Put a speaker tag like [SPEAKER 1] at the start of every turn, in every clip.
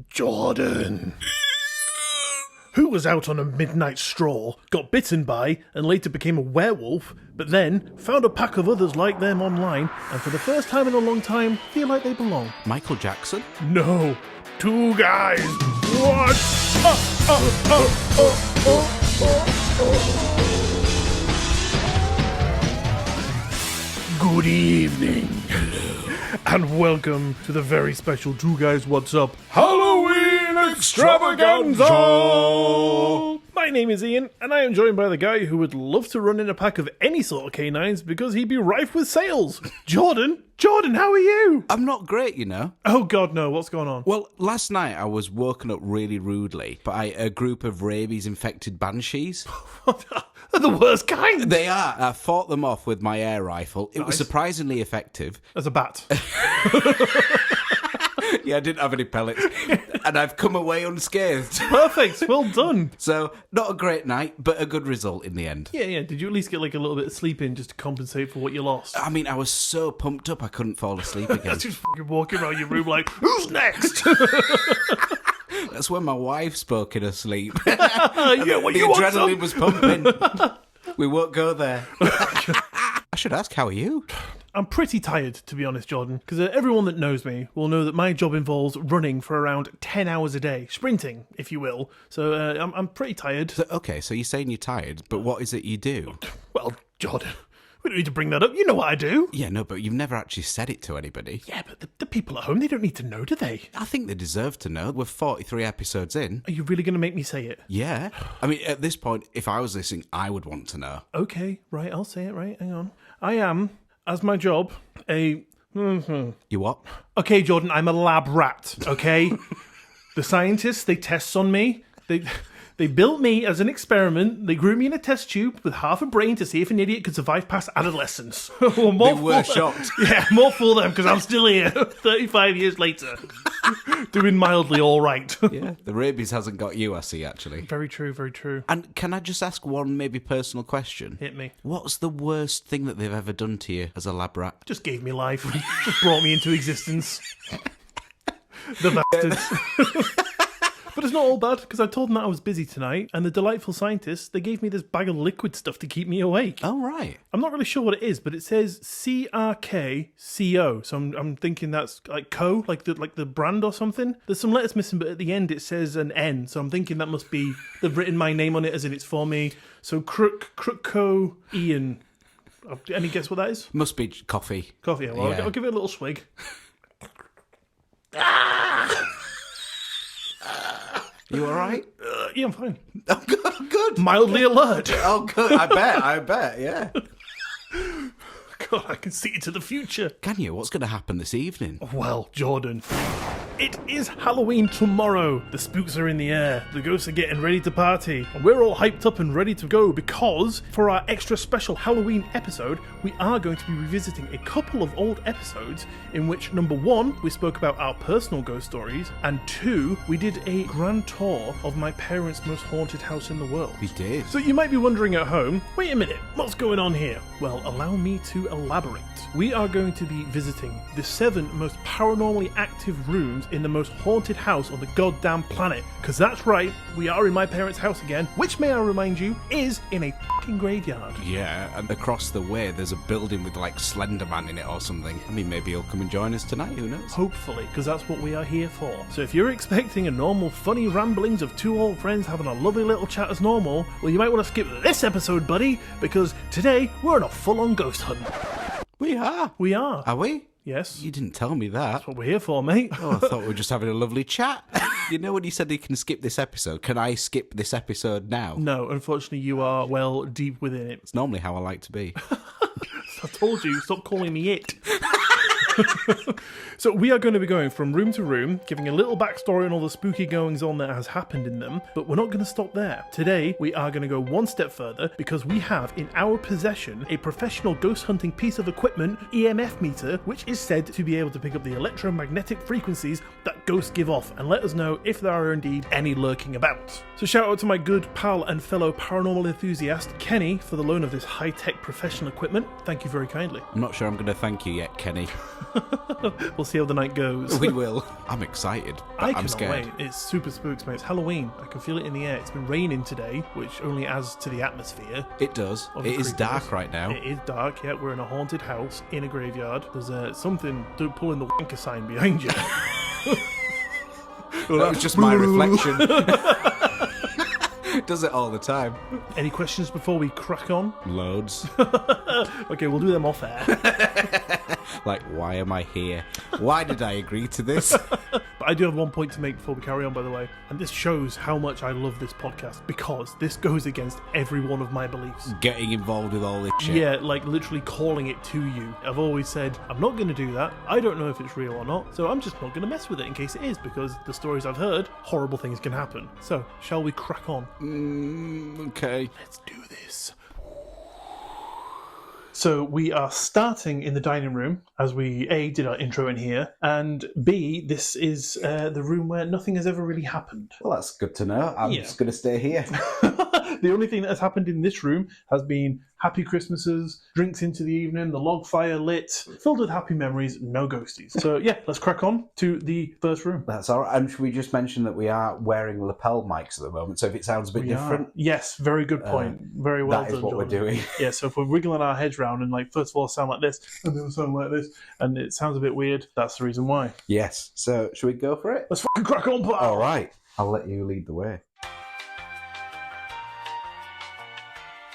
[SPEAKER 1] Jordan, who was out on a midnight stroll, got bitten by, and later became a werewolf, but then found a pack of others like them online, and for the first time in a long time, feel like they belong.
[SPEAKER 2] Michael Jackson?
[SPEAKER 1] No. Two guys. What? Good evening. And welcome to the very special Two Guys What's Up Halloween Extravaganza! My name is Ian, and I am joined by the guy who would love to run in a pack of any sort of canines because he'd be rife with sales. Jordan, how are you?
[SPEAKER 2] I'm not great, you know.
[SPEAKER 1] Oh God, no, what's going on?
[SPEAKER 2] Well, last night I was woken up really rudely by a group of rabies-infected banshees.
[SPEAKER 1] They're the worst kind.
[SPEAKER 2] They are. I fought them off with my air rifle. It was surprisingly effective.
[SPEAKER 1] As a bat.
[SPEAKER 2] Yeah, I didn't have any pellets. And I've come away unscathed.
[SPEAKER 1] Perfect, well done.
[SPEAKER 2] So, not a great night, but a good result in the end.
[SPEAKER 1] Yeah. Did you at least get like a little bit of sleep in just to compensate for what you lost?
[SPEAKER 2] I mean, I was so pumped up I couldn't fall asleep again.
[SPEAKER 1] Just fucking walking around your room like, who's next?
[SPEAKER 2] That's when my wife spoke in her sleep.
[SPEAKER 1] Yeah, what
[SPEAKER 2] The
[SPEAKER 1] you want
[SPEAKER 2] adrenaline
[SPEAKER 1] some?
[SPEAKER 2] was pumping. We won't go there. I should ask, how are you?
[SPEAKER 1] I'm pretty tired, to be honest, Jordan, because everyone that knows me will know that my job involves running for around 10 hours a day, sprinting, if you will. So I'm pretty tired.
[SPEAKER 2] Okay, so you're saying you're tired, but what is it you do?
[SPEAKER 1] Well, Jordan, we don't need to bring that up. You know what I do.
[SPEAKER 2] Yeah, no, but you've never actually said it to anybody.
[SPEAKER 1] Yeah, but the people at home, they don't need to know, do they?
[SPEAKER 2] I think they deserve to know. We're 43 episodes in.
[SPEAKER 1] Are you really going to make me say it?
[SPEAKER 2] Yeah. I mean, at this point, if I was listening, I would want to know.
[SPEAKER 1] Okay, right, I'll say it, right? Hang on. I am, as my job, a...
[SPEAKER 2] You what?
[SPEAKER 1] Okay, Jordan, I'm a lab rat, okay? The scientists, they test on me. They built me as an experiment. They grew me in a test tube with half a brain to see if an idiot could survive past adolescence. Well,
[SPEAKER 2] They were shocked.
[SPEAKER 1] Yeah, more for them, because I'm still here, 35 years later. Doing mildly all right.
[SPEAKER 2] Yeah, the rabies hasn't got you, I see, actually.
[SPEAKER 1] Very true, very true.
[SPEAKER 2] And can I just ask one maybe personal question?
[SPEAKER 1] Hit me.
[SPEAKER 2] What's the worst thing that they've ever done to you as a lab rat?
[SPEAKER 1] Just gave me life. Just brought me into existence. The bastards. But it's not all bad, because I told them that I was busy tonight, and the delightful scientists, they gave me this bag of liquid stuff to keep me awake.
[SPEAKER 2] Oh, right.
[SPEAKER 1] I'm not really sure what it is, but it says CRKCO, so I'm thinking that's like co, like the brand or something. There's some letters missing, but at the end it says an N, so I'm thinking that must be, they've written my name on it as in it's for me. So Crookco Ian. Any guess what that is?
[SPEAKER 2] Must be coffee.
[SPEAKER 1] Coffee, well,
[SPEAKER 2] Yeah.
[SPEAKER 1] I'll give it a little swig.
[SPEAKER 2] You all right?
[SPEAKER 1] Yeah, I'm fine.
[SPEAKER 2] Oh, good, good.
[SPEAKER 1] Mildly alert.
[SPEAKER 2] Oh, good. I bet, yeah.
[SPEAKER 1] God, I can see into the future.
[SPEAKER 2] Can you? What's going to happen this evening?
[SPEAKER 1] Well, Jordan, it is Halloween tomorrow. The spooks are in the air. The ghosts are getting ready to party. And we're all hyped up and ready to go because for our extra special Halloween episode, we are going to be revisiting a couple of old episodes in which, number one, we spoke about our personal ghost stories, and two, we did a grand tour of my parents' most haunted house in the world.
[SPEAKER 2] We did.
[SPEAKER 1] So you might be wondering at home, wait a minute, what's going on here? Well, allow me to elaborate. We are going to be visiting the 7 most paranormally active rooms in the most haunted house on the goddamn planet. Because that's right, we are in my parents' house again, which, may I remind you, is in a fucking graveyard.
[SPEAKER 2] Yeah, and across the way there's a building with like Slender Man in it or something. I mean, maybe he'll come and join us tonight, who knows?
[SPEAKER 1] Hopefully, because that's what we are here for. So if you're expecting a normal funny ramblings of two old friends having a lovely little chat as normal, well, you might want to skip this episode, buddy, because today we're on a full-on ghost hunt.
[SPEAKER 2] We are.
[SPEAKER 1] We are.
[SPEAKER 2] Are we?
[SPEAKER 1] Yes.
[SPEAKER 2] You didn't tell me that.
[SPEAKER 1] That's what we're here for, mate.
[SPEAKER 2] Oh, I thought we were just having a lovely chat. You know when you said you can skip this episode, can I skip this episode now?
[SPEAKER 1] No, unfortunately you are well deep within it.
[SPEAKER 2] It's normally how I like to be.
[SPEAKER 1] I told you, stop calling me it. So we are going to be going from room to room, giving a little backstory on all the spooky goings on that has happened in them, but we're not going to stop there. Today, we are going to go one step further because we have in our possession a professional ghost hunting piece of equipment, EMF meter, which is said to be able to pick up the electromagnetic frequencies that ghosts give off and let us know if there are indeed any lurking about. So shout out to my good pal and fellow paranormal enthusiast, Kenny, for the loan of this high-tech professional equipment. Thank you very kindly.
[SPEAKER 2] I'm not sure I'm going to thank you yet, Kenny.
[SPEAKER 1] We'll see how the night goes.
[SPEAKER 2] We will. I'm excited, but
[SPEAKER 1] I
[SPEAKER 2] I'm
[SPEAKER 1] cannot
[SPEAKER 2] scared.
[SPEAKER 1] wait. It's super spooks, mate. It's Halloween. I can feel it in the air. It's been raining today, which only adds to the atmosphere.
[SPEAKER 2] It does.
[SPEAKER 1] Of
[SPEAKER 2] It
[SPEAKER 1] the
[SPEAKER 2] is dark
[SPEAKER 1] creepiness.
[SPEAKER 2] right now.
[SPEAKER 1] It is dark, yeah. We're in a haunted house in a graveyard. There's something pulling the wanker sign behind you.
[SPEAKER 2] That was just my reflection. Does it all the time.
[SPEAKER 1] Any questions before we crack on?
[SPEAKER 2] Loads.
[SPEAKER 1] Okay, we'll do them off air.
[SPEAKER 2] Like, why am I here? Why did I agree to this?
[SPEAKER 1] But I do have one point to make before we carry on, by the way. And this shows how much I love this podcast, because this goes against every one of my beliefs.
[SPEAKER 2] Getting involved with all this shit.
[SPEAKER 1] Yeah, like literally calling it to you. I've always said, I'm not going to do that. I don't know if it's real or not, so I'm just not going to mess with it in case it is, because the stories I've heard, horrible things can happen. So, shall we crack on?
[SPEAKER 2] Okay.
[SPEAKER 1] Let's do this. So we are starting in the dining room, as we A, did our intro in here, and B, this is the room where nothing has ever really happened.
[SPEAKER 2] Well, that's good to know. I'm
[SPEAKER 1] Yeah.
[SPEAKER 2] just going to stay here.
[SPEAKER 1] The only thing that has happened in this room has been happy Christmases, drinks into the evening, the log fire lit, filled with happy memories, no ghosties. So yeah, let's crack on to the first room.
[SPEAKER 2] That's all right. And should we just mention that we are wearing lapel mics at the moment, so if it sounds a bit different,
[SPEAKER 1] Yes, very good point. Very well
[SPEAKER 2] that
[SPEAKER 1] done,
[SPEAKER 2] is what we're
[SPEAKER 1] Jordan.
[SPEAKER 2] doing.
[SPEAKER 1] Yeah, so if we're wiggling our heads round and like first of all sound like this, and then sound like this, and it sounds a bit weird, that's the reason why.
[SPEAKER 2] Yes. So, should we go for it?
[SPEAKER 1] Let's fucking crack on, pal!
[SPEAKER 2] All right. I'll let you lead the way.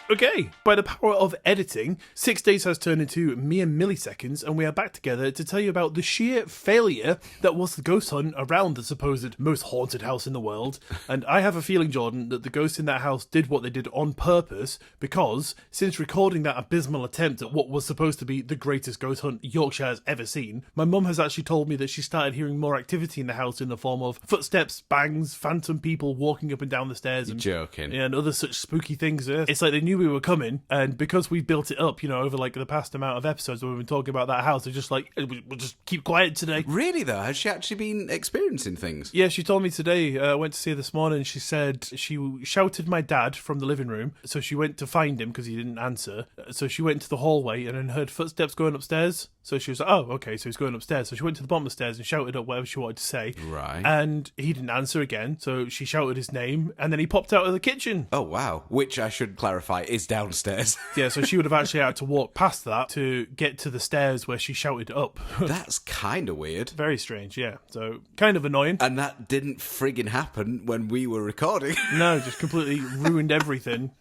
[SPEAKER 1] Okay, by the power of editing, 6 days has turned into mere milliseconds, and we are back together to tell you about the sheer failure that was the ghost hunt around the supposed most haunted house in the world. And I have a feeling, Jordan, that the ghosts in that house did what they did on purpose, because since recording that abysmal attempt at what was supposed to be the greatest ghost hunt Yorkshire has ever seen, my mum has actually told me that she started hearing more activity in the house in the form of footsteps, bangs, phantom people walking up and down the stairs, and
[SPEAKER 2] Joking.
[SPEAKER 1] and other such spooky things. It's like they knew we were coming, and because we built it up, over like the past amount of episodes where we've been talking about that house, they're just like, we'll just keep quiet today.
[SPEAKER 2] Really, though? Has she actually been experiencing things?
[SPEAKER 1] Yeah, she told me today, I went to see her this morning, she said she shouted my dad from the living room, so she went to find him because he didn't answer. So she went into the hallway and then heard footsteps going upstairs. So she was like, oh, okay, so he's going upstairs. So she went to the bottom of the stairs and shouted up whatever she wanted to say.
[SPEAKER 2] Right.
[SPEAKER 1] And he didn't answer again, so she shouted his name, and then he popped out of the kitchen.
[SPEAKER 2] Oh, wow. Which, I should clarify, is downstairs.
[SPEAKER 1] Yeah, so she would have actually had to walk past that to get to the stairs where she shouted up.
[SPEAKER 2] That's kind of weird.
[SPEAKER 1] Very strange, yeah. So, kind of annoying.
[SPEAKER 2] And that didn't friggin' happen when we were recording.
[SPEAKER 1] No, just completely ruined everything.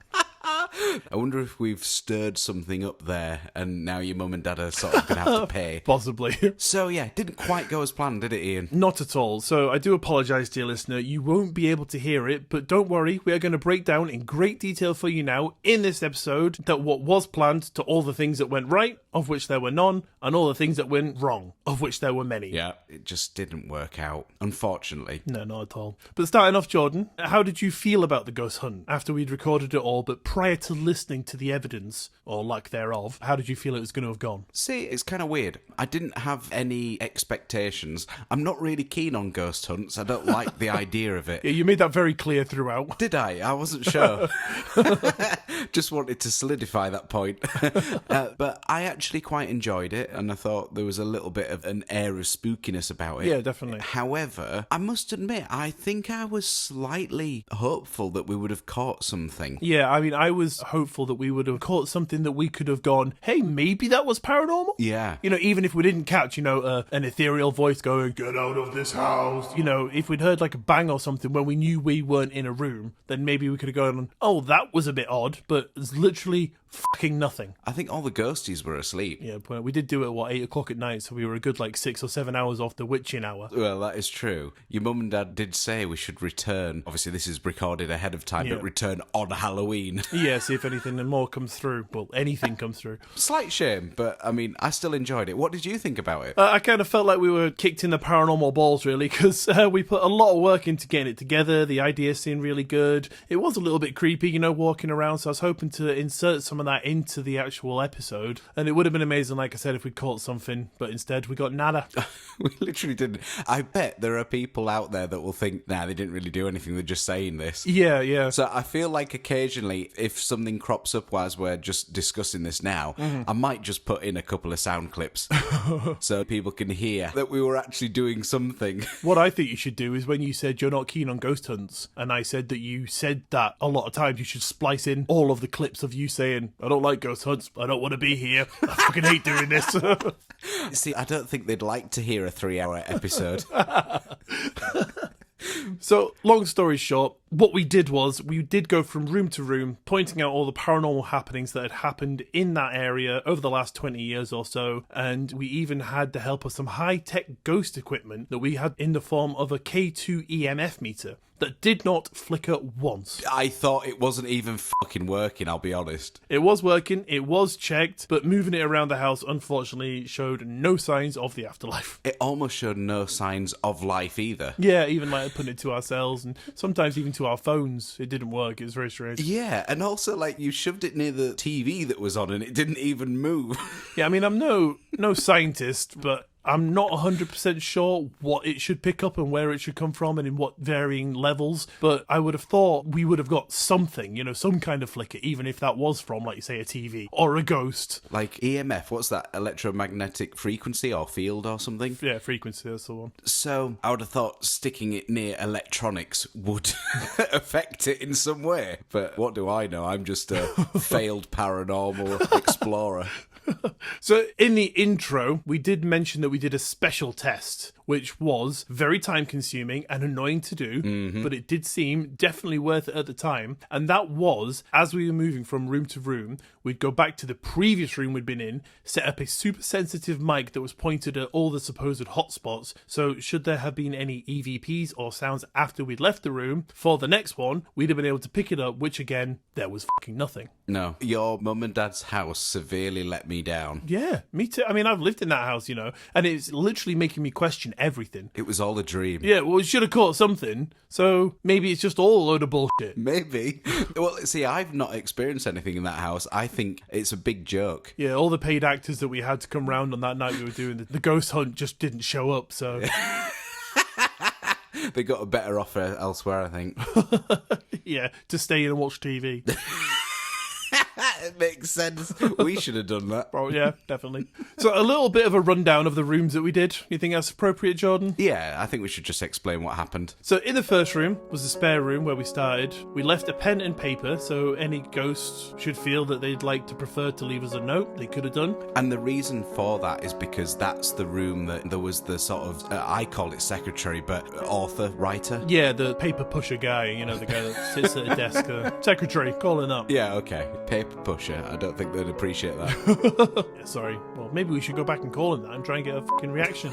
[SPEAKER 2] I wonder if we've stirred something up there and now your mum and dad are sort of going to have to pay.
[SPEAKER 1] Possibly.
[SPEAKER 2] So, yeah, didn't quite go as planned, did it, Ian?
[SPEAKER 1] Not at all. So I do apologise, dear listener. You won't be able to hear it, but don't worry. We are going to break down in great detail for you now in this episode that what was planned to all the things that went right, of which there were none, and all the things that went wrong, of which there were many.
[SPEAKER 2] Yeah, it just didn't work out, unfortunately.
[SPEAKER 1] No, not at all. But starting off, Jordan, how did you feel about the ghost hunt after we'd recorded it all, but prior to listening to the evidence, or lack thereof, how did you feel it was going to have gone?
[SPEAKER 2] See, it's kind of weird. I didn't have any expectations. I'm not really keen on ghost hunts. I don't like the idea of it.
[SPEAKER 1] Yeah, you made that very clear throughout.
[SPEAKER 2] Did I? I wasn't sure. Just wanted to solidify that point. But I actually quite enjoyed it, and I thought there was a little bit of an air of spookiness about it.
[SPEAKER 1] Yeah, definitely.
[SPEAKER 2] However, I must admit, I think I was slightly hopeful that we would have caught something.
[SPEAKER 1] Yeah, I mean, I was hopeful that we would have caught something that we could have gone, hey, maybe that was paranormal?
[SPEAKER 2] Yeah.
[SPEAKER 1] Even if we didn't catch, an ethereal voice going, get out of this house. If we'd heard like a bang or something when we knew we weren't in a room, then maybe we could have gone, oh, that was a bit odd, but it's literally fucking nothing.
[SPEAKER 2] I think all the ghosties were asleep.
[SPEAKER 1] Yeah, but we did do it at 8 o'clock at night, so we were a good 6 or 7 hours off the witching hour.
[SPEAKER 2] Well, that is true. Your mum and dad did say we should return. Obviously, this is recorded ahead of time,
[SPEAKER 1] Yeah.
[SPEAKER 2] but return on Halloween.
[SPEAKER 1] Yeah, see if anything more comes through. Well, anything comes through.
[SPEAKER 2] Slight shame, but I mean, I still enjoyed it. What did you think about it?
[SPEAKER 1] I kind of felt like we were kicked in the paranormal balls, really, because we put a lot of work into getting it together. The idea seemed really good. It was a little bit creepy, walking around, so I was hoping to insert some of that into the actual episode. And it would have been amazing, like I said, if we'd caught something, but instead we got nada.
[SPEAKER 2] We literally didn't. I bet there are people out there that will think, nah, they didn't really do anything, they're just saying this.
[SPEAKER 1] Yeah.
[SPEAKER 2] So I feel like occasionally, if something crops up whilst we're just discussing this now, I might just put in a couple of sound clips so people can hear that we were actually doing something.
[SPEAKER 1] What I think you should do is when you said you're not keen on ghost hunts, and I said that you said that a lot of times, you should splice in all of the clips of you saying, I don't like ghost hunts, I don't want to be here, I fucking hate doing this.
[SPEAKER 2] See, I don't think they'd like to hear a 3-hour episode.
[SPEAKER 1] So, long story short, what we did was we did go from room to room, pointing out all the paranormal happenings that had happened in that area over the last 20 years or so, and we even had the help of some high-tech ghost equipment that we had in the form of a K2 EMF meter that did not flicker once.
[SPEAKER 2] I thought it wasn't even fucking working, I'll be honest.
[SPEAKER 1] It was working, it was checked, but moving it around the house unfortunately showed no signs of the afterlife.
[SPEAKER 2] It almost showed no signs of life either.
[SPEAKER 1] Yeah, even like putting it to ourselves and sometimes even to our phones, it didn't work. It was very strange.
[SPEAKER 2] Yeah, and also like you shoved it near the TV that was on and it didn't even move.
[SPEAKER 1] Yeah, I mean, I'm no scientist, but I'm not 100% sure what it should pick up and where it should come from and in what varying levels, but I would have thought we would have got something, some kind of flicker, even if that was from, like you say, a TV or a ghost.
[SPEAKER 2] Like EMF, what's that? Electromagnetic frequency or field or something?
[SPEAKER 1] Yeah, frequency, that's the one.
[SPEAKER 2] So I would have thought sticking it near electronics would affect it in some way, but what do I know? I'm just a failed paranormal explorer.
[SPEAKER 1] So in the intro, we did mention that we did a special test, which was very time consuming and annoying to do, but it did seem definitely worth it at the time. And that was, as we were moving from room to room, we'd go back to the previous room we'd been in, set up a super sensitive mic that was pointed at all the supposed hotspots. So should there have been any EVPs or sounds after we'd left the room, for the next one, we'd have been able to pick it up, which again, there was fucking nothing.
[SPEAKER 2] No, your mum and dad's house severely let me down.
[SPEAKER 1] Yeah, me too. I mean, I've lived in that house, and it's literally making me question everything.
[SPEAKER 2] It was all a dream.
[SPEAKER 1] Yeah, well, it should have caught something, so maybe it's just all a load of bullshit.
[SPEAKER 2] Maybe. Well, see, I've not experienced anything in that house. I think it's a big joke.
[SPEAKER 1] Yeah, all the paid actors that we had to come round on that night we were doing the ghost hunt just didn't show up, so...
[SPEAKER 2] They got a better offer elsewhere, I think.
[SPEAKER 1] Yeah, to stay in and watch TV.
[SPEAKER 2] It makes sense. We should have done that.
[SPEAKER 1] Oh, yeah, definitely. So a little bit of a rundown of the rooms that we did. You think that's appropriate, Jordan?
[SPEAKER 2] Yeah, I think we should just explain what happened.
[SPEAKER 1] So in the first room was the spare room where we started. We left a pen and paper, so any ghosts should feel that they'd like to prefer to leave us a note, they could have done.
[SPEAKER 2] And the reason for that is because that's the room that there was the sort of, I call it secretary, but author, writer.
[SPEAKER 1] Yeah, the paper pusher guy, the guy that sits at a desk. Secretary, call him up.
[SPEAKER 2] Yeah, okay. Paper pusher. I don't think they'd appreciate that.
[SPEAKER 1] Yeah, sorry. Well, maybe we should go back and call him that and try and get a fucking reaction.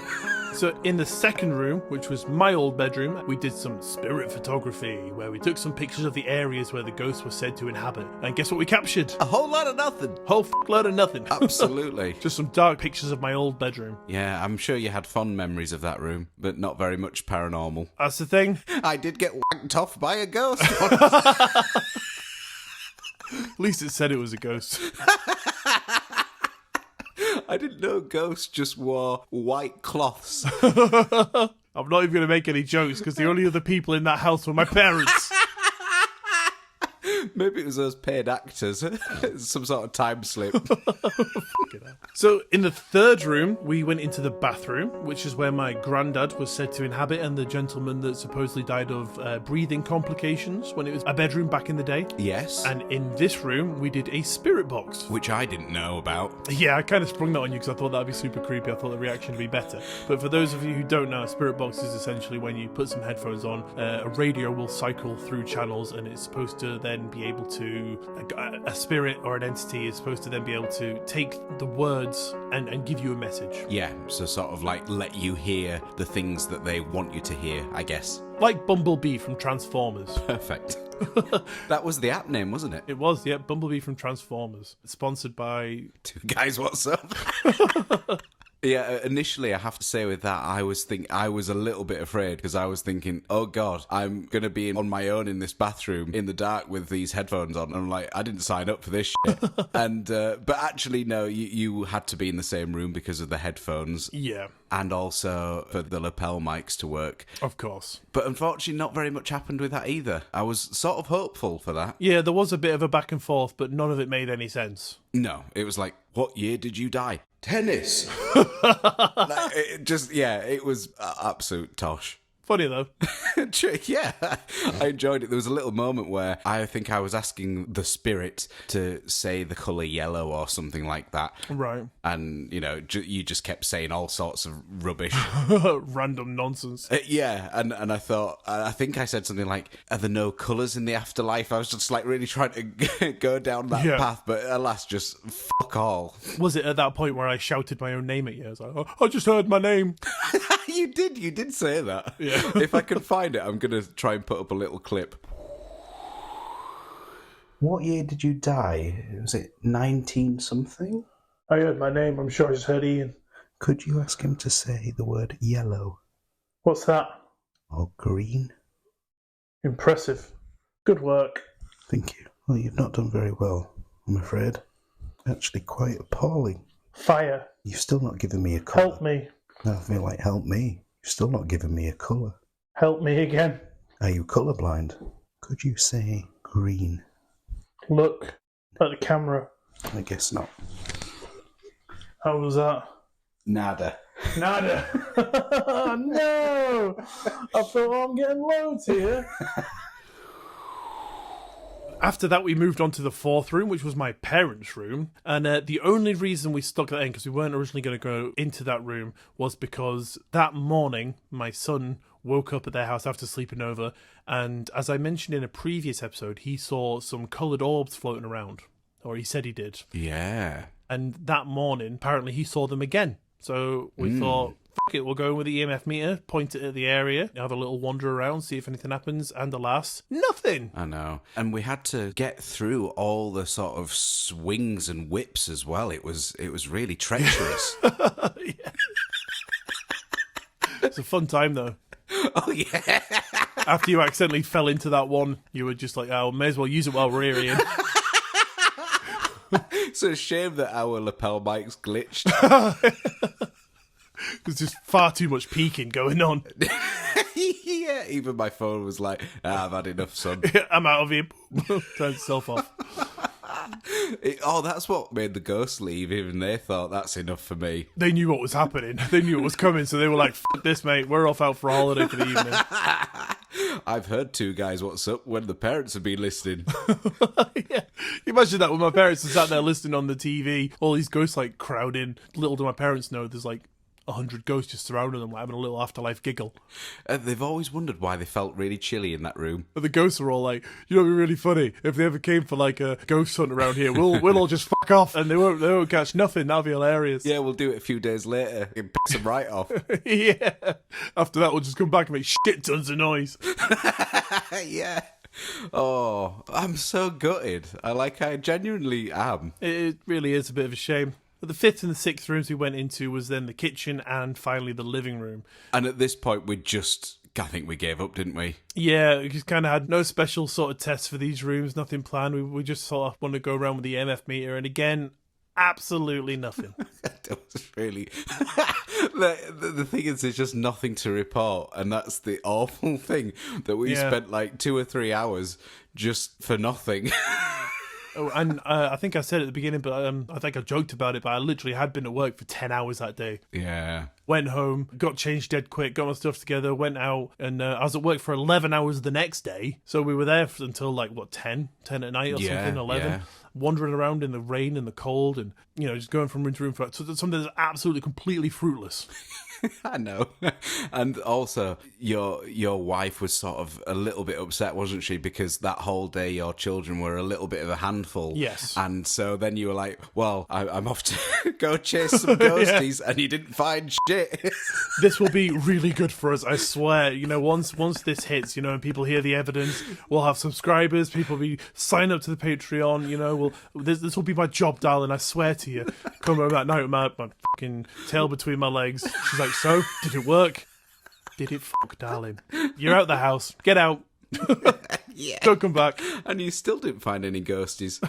[SPEAKER 1] So in the second room, which was my old bedroom, we did some spirit photography where we took some pictures of the areas where the ghosts were said to inhabit. And guess what we captured?
[SPEAKER 2] A whole lot of nothing.
[SPEAKER 1] Whole load of nothing.
[SPEAKER 2] Absolutely.
[SPEAKER 1] Just some dark pictures of my old bedroom.
[SPEAKER 2] Yeah, I'm sure you had fond memories of that room, but not very much paranormal.
[SPEAKER 1] That's the thing.
[SPEAKER 2] I did get wanked off by a ghost.
[SPEAKER 1] At least it said it was a ghost.
[SPEAKER 2] I didn't know ghosts just wore white cloths.
[SPEAKER 1] I'm not even going to make any jokes because the only other people in that house were my parents.
[SPEAKER 2] Maybe it was those paid actors. Some sort of time slip.
[SPEAKER 1] So in the third room, we went into the bathroom, which is where my granddad was said to inhabit, and the gentleman that supposedly died of breathing complications when it was a bedroom back in the day.
[SPEAKER 2] Yes.
[SPEAKER 1] And in this room, we did a spirit box.
[SPEAKER 2] Which I didn't know about.
[SPEAKER 1] Yeah, I kind of sprung that on you because I thought that'd be super creepy. I thought the reaction would be better. But for those of you who don't know, a spirit box is essentially when you put some headphones on, a radio will cycle through channels, and it's supposed to then be able to, a spirit or an entity is supposed to then be able to take the words and give you a message.
[SPEAKER 2] Yeah, so sort of like let you hear the things that they want you to hear, I guess.
[SPEAKER 1] Like Bumblebee from Transformers.
[SPEAKER 2] Perfect. That was the app name, wasn't it?
[SPEAKER 1] It was, yeah, Bumblebee from Transformers. It's sponsored by...
[SPEAKER 2] Two Guys What's Up? Yeah, initially I have to say with that, I was a little bit afraid because I was thinking, oh God, I'm going to be on my own in this bathroom in the dark with these headphones on. And I'm like, I didn't sign up for this shit. And, but actually, no, you had to be in the same room because of the headphones.
[SPEAKER 1] Yeah.
[SPEAKER 2] And also for the lapel mics to work.
[SPEAKER 1] Of course.
[SPEAKER 2] But unfortunately, not very much happened with that either. I was sort of hopeful for that.
[SPEAKER 1] Yeah, there was a bit of a back and forth, but none of it made any sense.
[SPEAKER 2] No, it was like, what year did you die? Tennis. It was absolute tosh.
[SPEAKER 1] Funny though.
[SPEAKER 2] Yeah, I enjoyed it. There was a little moment where I think I was asking the spirit to say the colour yellow or something like that.
[SPEAKER 1] Right.
[SPEAKER 2] And, you just kept saying all sorts of rubbish.
[SPEAKER 1] Random nonsense.
[SPEAKER 2] And I thought, I think I said something like, are there no colours in the afterlife? I was just like really trying to go down that path, but alas, just fuck all.
[SPEAKER 1] Was it at that point where I shouted my own name at you? I was like, oh, I just heard my name.
[SPEAKER 2] You did say that.
[SPEAKER 1] Yeah.
[SPEAKER 2] If I can find it, I'm going to try and put up a little clip.
[SPEAKER 3] What year did you die? Was it 19-something?
[SPEAKER 1] I heard my name. I'm sure I just heard Ian.
[SPEAKER 3] Could you ask him to say the word yellow?
[SPEAKER 1] What's that?
[SPEAKER 3] Or green?
[SPEAKER 1] Impressive. Good work.
[SPEAKER 3] Thank you. Well, you've not done very well, I'm afraid. Actually, quite appalling.
[SPEAKER 1] Fire.
[SPEAKER 3] You've still not given me a colour.
[SPEAKER 1] Help me.
[SPEAKER 3] No, I feel like help me. You've still not given me a colour.
[SPEAKER 1] Help me again.
[SPEAKER 3] Are you colourblind? Could you say green?
[SPEAKER 1] Look at the camera.
[SPEAKER 3] I guess not.
[SPEAKER 1] How was that?
[SPEAKER 2] Nada.
[SPEAKER 1] No! I thought I'm getting loads here. After that, we moved on to the fourth room, which was my parents' room. And the only reason we stuck that in, because we weren't originally going to go into that room, was because that morning, my son woke up at their house after sleeping over. And as I mentioned in a previous episode, he saw some coloured orbs floating around. Or he said he did.
[SPEAKER 2] Yeah.
[SPEAKER 1] And that morning, apparently, he saw them again. So we thought, fuck it, we'll go in with the EMF meter, point it at the area, have a little wander around, see if anything happens, and alas, nothing!
[SPEAKER 2] I know. And we had to get through all the sort of swings and whips as well. It was really treacherous.
[SPEAKER 1] It's a fun time, though.
[SPEAKER 2] Oh, yeah.
[SPEAKER 1] After you accidentally fell into that one, you were just like, oh, may as well use it while we're here, Ian.
[SPEAKER 2] It's a shame that our lapel mics glitched.
[SPEAKER 1] There's just far too much peeking going on.
[SPEAKER 2] Yeah, even my phone was like, I've had enough, son.
[SPEAKER 1] I'm out of here. Turns itself off.
[SPEAKER 2] That's what made the ghosts leave. Even they thought, that's enough for me.
[SPEAKER 1] They knew what was happening. They knew it was coming, so they were like, fuck this, mate. We're off out for a holiday for the evening.
[SPEAKER 2] I've heard two guys what's up when the parents have been listening.
[SPEAKER 1] Yeah. You imagine that when my parents are sat there listening on the TV, all these ghosts like crowding. Little do my parents know there's like 100 ghosts just surrounding them, like having a little afterlife giggle.
[SPEAKER 2] They've always wondered why they felt really chilly in that room.
[SPEAKER 1] But the ghosts are all like, you know, it'd be really funny if they ever came for like a ghost hunt around here. We'll all just fuck off, and they won't catch nothing. That'll be hilarious.
[SPEAKER 2] Yeah, we'll do it a few days later and piss them right off.
[SPEAKER 1] Yeah. After that, we'll just come back and make shit tons of noise.
[SPEAKER 2] Yeah. Oh, I'm so gutted. I genuinely am.
[SPEAKER 1] It really is a bit of a shame. But the fifth and the sixth rooms we went into was then the kitchen and finally the living room.
[SPEAKER 2] And at this point, I think we gave up, didn't we?
[SPEAKER 1] Yeah, we just kind of had no special sort of tests for these rooms, nothing planned. We just sort of wanted to go around with the MF meter, and again, absolutely nothing.
[SPEAKER 2] That was really... the thing is, there's just nothing to report, and that's the awful thing, that we spent like 2 or 3 hours just for nothing.
[SPEAKER 1] Oh, and I think I said at the beginning, but I think I joked about it, but I literally had been at work for 10 hours that day.
[SPEAKER 2] Yeah.
[SPEAKER 1] Went home, got changed dead quick, got my stuff together, went out, and I was at work for 11 hours the next day. So we were there until 10 at night or something, 11.
[SPEAKER 2] Yeah.
[SPEAKER 1] Wandering around in the rain and the cold and, just going from room to room for something that's absolutely completely fruitless.
[SPEAKER 2] I know. And also, your wife was sort of a little bit upset, wasn't she? Because that whole day your children were a little bit of a handful.
[SPEAKER 1] Yes.
[SPEAKER 2] And so then you were like, well, I'm off to go chase some ghosties, and you didn't find shit. shit.
[SPEAKER 1] This will be really good for us, I swear. Once this hits, and people hear the evidence, we'll have subscribers, people will be sign up to the Patreon, this will be my job, darling, I swear to you. Come home that night with my fucking tail between my legs. She's like, so, did it work? Did it fuck, darling? You're out the house. Get out.
[SPEAKER 2] Yeah.
[SPEAKER 1] Don't come back.
[SPEAKER 2] And you still didn't find any ghosties.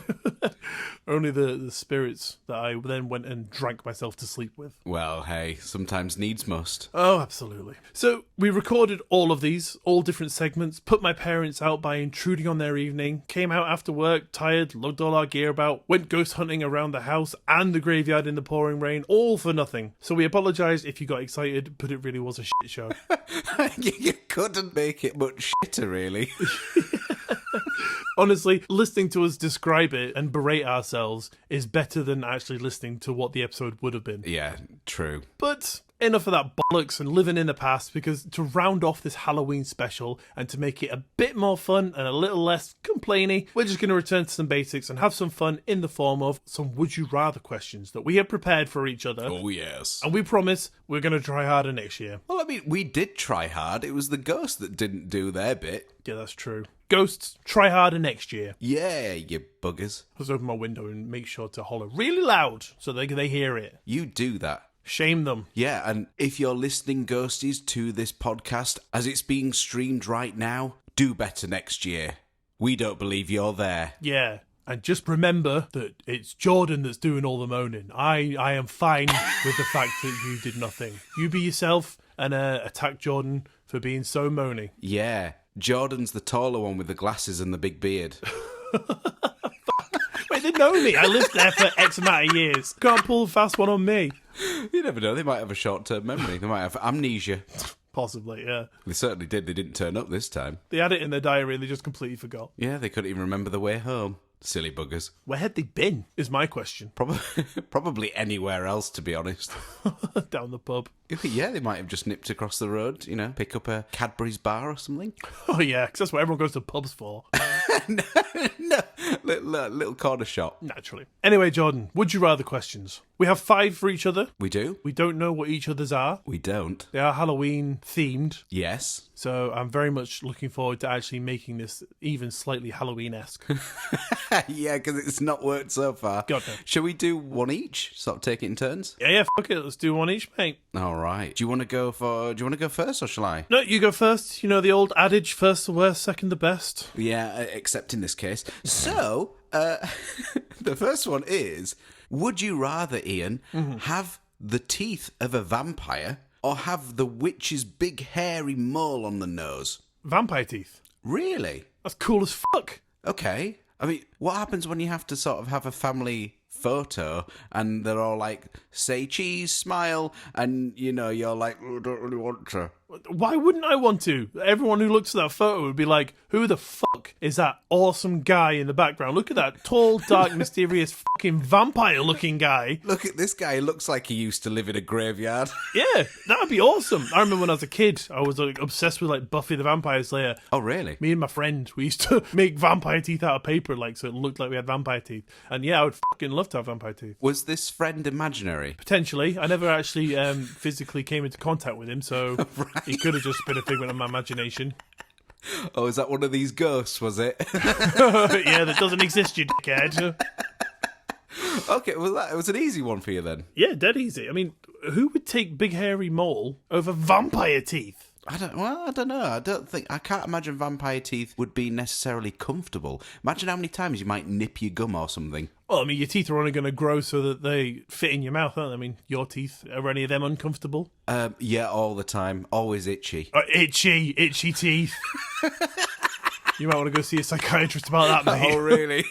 [SPEAKER 1] Only the spirits that I then went and drank myself to sleep with.
[SPEAKER 2] Well, hey, sometimes needs must.
[SPEAKER 1] Oh, absolutely. So we recorded all of these, all different segments, put my parents out by intruding on their evening, came out after work, tired, lugged all our gear about, went ghost hunting around the house and the graveyard in the pouring rain, all for nothing. So we apologise if you got excited, but it really was a shit show.
[SPEAKER 2] You couldn't make it much shitter, really.
[SPEAKER 1] Honestly, listening to us describe it and berate ourselves is better than actually listening to what the episode would have been.
[SPEAKER 2] Yeah, true.
[SPEAKER 1] But enough of that bollocks and living in the past, because to round off this Halloween special and to make it a bit more fun and a little less complainy, we're just going to return to some basics and have some fun in the form of some would you rather questions that we have prepared for each other.
[SPEAKER 2] Oh, yes.
[SPEAKER 1] And we promise we're going to try harder next year.
[SPEAKER 2] Well, I mean, we did try hard. It was the ghosts that didn't do their bit.
[SPEAKER 1] Yeah, that's true. Ghosts, try harder next year.
[SPEAKER 2] Yeah, you buggers.
[SPEAKER 1] Let's open my window and make sure to holler really loud so they hear it.
[SPEAKER 2] You do that.
[SPEAKER 1] Shame them.
[SPEAKER 2] Yeah, and if you're listening, ghosties, to this podcast as it's being streamed right now, do better next year. We don't believe you're there.
[SPEAKER 1] Yeah, and just remember that it's Jordan that's doing all the moaning. I am fine with the fact that you did nothing. You be yourself and attack Jordan for being so moany.
[SPEAKER 2] Yeah, Jordan's the taller one with the glasses and the big beard.
[SPEAKER 1] Wait, they know me. I lived there for X amount of years. Can't pull a fast one on me.
[SPEAKER 2] You never know, they might have a short-term memory. They might have amnesia.
[SPEAKER 1] Possibly, yeah.
[SPEAKER 2] They certainly did. They didn't turn up this time.
[SPEAKER 1] They had it in their diary and they just completely forgot.
[SPEAKER 2] Yeah, they couldn't even remember the way home. Silly buggers.
[SPEAKER 1] Where had they been, is my question.
[SPEAKER 2] Probably anywhere else, to be honest.
[SPEAKER 1] Down the pub.
[SPEAKER 2] Yeah, they might have just nipped across the road, pick up a Cadbury's bar or something.
[SPEAKER 1] Oh, yeah, because that's what everyone goes to pubs for.
[SPEAKER 2] No, little corner shop.
[SPEAKER 1] Naturally. Anyway, Jordan, would you rather questions? We have 5 for each other.
[SPEAKER 2] We do?
[SPEAKER 1] We don't know what each other's are.
[SPEAKER 2] We don't.
[SPEAKER 1] They are Halloween themed.
[SPEAKER 2] Yes.
[SPEAKER 1] So I'm very much looking forward to actually making this even slightly Halloween-esque.
[SPEAKER 2] Yeah, because it's not worked so far.
[SPEAKER 1] God, no.
[SPEAKER 2] Shall we do one each? Sort of take it in turns?
[SPEAKER 1] Yeah, fuck it. Let's do one each, mate.
[SPEAKER 2] All right. Do you want to go first or shall I?
[SPEAKER 1] No, you go first. You know the old adage, first the worst, second the best.
[SPEAKER 2] Yeah, except in this case. So, the first one is, would you rather, Ian, have the teeth of a vampire or have the witch's big hairy mole on the nose?
[SPEAKER 1] Vampire teeth.
[SPEAKER 2] Really?
[SPEAKER 1] That's cool as fuck.
[SPEAKER 2] Okay. I mean, what happens when you have to sort of have a family photo and they're all like, say cheese, smile, and, you're like, oh, I don't really want to.
[SPEAKER 1] Why wouldn't I want to? Everyone who looks at that photo would be like, who the fuck is that awesome guy in the background? Look at that tall, dark, mysterious fucking vampire-looking guy.
[SPEAKER 2] Look at this guy. He looks like he used to live in a graveyard.
[SPEAKER 1] Yeah, that would be awesome. I remember when I was a kid, I was obsessed with Buffy the Vampire Slayer.
[SPEAKER 2] Oh, really?
[SPEAKER 1] Me and my friend, we used to make vampire teeth out of paper, so it looked like we had vampire teeth. And yeah, I would fucking love to have vampire teeth.
[SPEAKER 2] Was this friend imaginary?
[SPEAKER 1] Potentially. I never actually physically came into contact with him, so
[SPEAKER 2] Right.
[SPEAKER 1] He could have just been a figment of my imagination.
[SPEAKER 2] Oh, is that one of these ghosts, was it?
[SPEAKER 1] Yeah, that doesn't exist, you dickhead.
[SPEAKER 2] Okay, well, it was an easy one for you then.
[SPEAKER 1] Yeah, dead easy. I mean, who would take big hairy mole over vampire teeth?
[SPEAKER 2] I don't know. I can't imagine vampire teeth would be necessarily comfortable. Imagine how many times you might nip your gum or something.
[SPEAKER 1] Well, I mean, your teeth are only going to grow so that they fit in your mouth, aren't they? I mean, your teeth, are any of them uncomfortable?
[SPEAKER 2] Yeah, all the time. Always itchy.
[SPEAKER 1] Itchy teeth. You might want to go see a psychiatrist about that, mate.
[SPEAKER 2] Oh, really?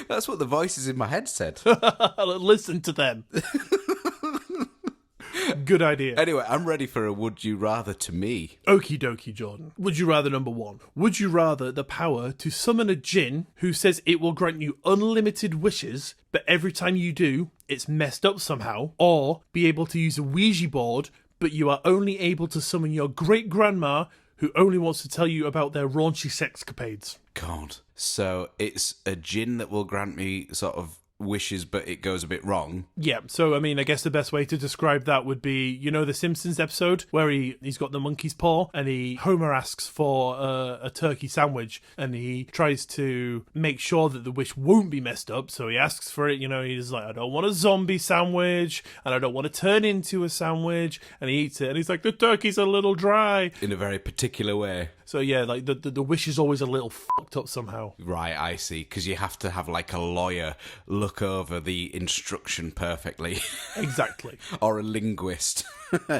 [SPEAKER 2] That's what the voices in my head said.
[SPEAKER 1] Listen to them. Good idea.
[SPEAKER 2] Anyway, I'm ready for a would you rather to me.
[SPEAKER 1] Okie dokie, Jordan. Would you rather number 1? Would you rather the power to summon a djinn who says it will grant you unlimited wishes, but every time you do, it's messed up somehow? Or be able to use a Ouija board, but you are only able to summon your great-grandma who only wants to tell you about their raunchy sexcapades?
[SPEAKER 2] God. So it's a djinn that will grant me sort of wishes, but it goes a bit wrong.
[SPEAKER 1] Yeah, so I mean, I guess the best way to describe that would be, you know, the Simpsons episode where he's got the monkey's paw and Homer asks for a turkey sandwich and he tries to make sure that the wish won't be messed up. So he asks for it, you know, he's like, I don't want a zombie sandwich and I don't want to turn into a sandwich, and he eats it and he's like, the turkey's a little dry.
[SPEAKER 2] In a very particular way.
[SPEAKER 1] So yeah, like the wish is always a little fucked up somehow.
[SPEAKER 2] Right, I see. Because you have to have like a lawyer look over the instruction perfectly.
[SPEAKER 1] Exactly.
[SPEAKER 2] Or a linguist.